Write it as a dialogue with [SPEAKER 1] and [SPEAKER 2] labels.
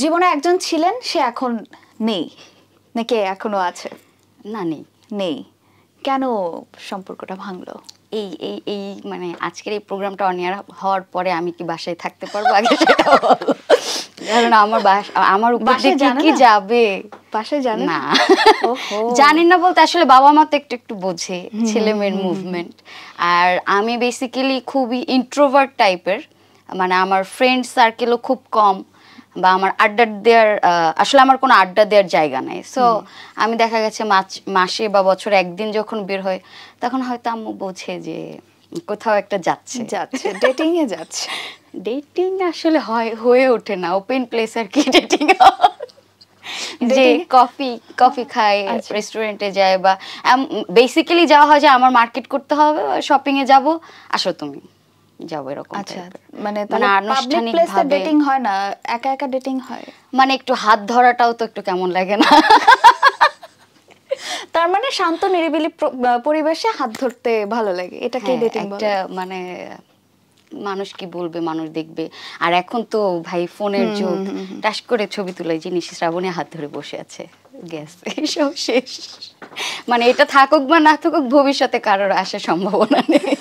[SPEAKER 1] জীবনে একজন ছিলেন, সে এখন নেই, নাকি এখনো আছে?
[SPEAKER 2] না, নেই।
[SPEAKER 1] নেই। কেন সম্পর্কটা ভাঙলো?
[SPEAKER 2] এই এই এই মানে আজকের এই প্রোগ্রামটা অন এয়ার হওয়ার পরে আমি কি বাসায় থাকতে পারবো আগে সেটা বলো। কারণ আমার উপর দিয়ে কি যাবে
[SPEAKER 1] বাসায় জানে
[SPEAKER 2] না।
[SPEAKER 1] ওহো,
[SPEAKER 2] জানেন না বলতে আসলে বাবা মা তো একটু একটু বোঝে ছেলে মেয়ের মুভমেন্ট। আর আমি বেসিক্যালি খুবই ইন্ট্রোভার্ট টাইপের, মানে আমার ফ্রেন্ড সার্কেলও খুব কম, বা আমার আড্ডা দেওয়ার আসলে আমার কোনো আড্ডা দেওয়ার জায়গা নাই। সো আমি দেখা গেছে মাসে বা বছরে একদিন যখন বের হয় তখন হয়তো আম্মু বোঝে যে কোথাও একটা যাচ্ছে
[SPEAKER 1] ডেটিং এ যাচ্ছে।
[SPEAKER 2] ডেটিং আসলে হয়ে ওঠে না, ওপেন প্লেস আর কি ডেটিং। যে কফি খাই, রেস্টুরেন্টে যায়, বা বেসিক্যালি যাওয়া হয় যে আমার মার্কেট করতে হবে, শপিং এ যাব, আসো তুমি যাবো, এরকম।
[SPEAKER 1] আচ্ছা, মানে
[SPEAKER 2] আনুষ্ঠানিক
[SPEAKER 1] ভাবে ডেটিং হয় না, একা একা ডেটিং হয়।
[SPEAKER 2] মানে একটু হাত ধরাটাও তো একটু কেমন লাগে না?
[SPEAKER 1] তার মানে শান্ত নিরিবিলি পরিবেশে হাত ধরতে ভালো লাগে, এটাকে ডেটিং বলে?
[SPEAKER 2] একটা মানে মানুষ কি বলবে, মানুষ দেখবে। আর এখন তো ভাই ফোনের যুগ, টাস করে ছবি তুলে জিনিস শ্রাবণে হাত ধরে বসে আছে, গেছে, সব শেষ। মানে এটা থাকুক বা না থাকুক, ভবিষ্যতে কারোর আসার সম্ভাবনা নেই।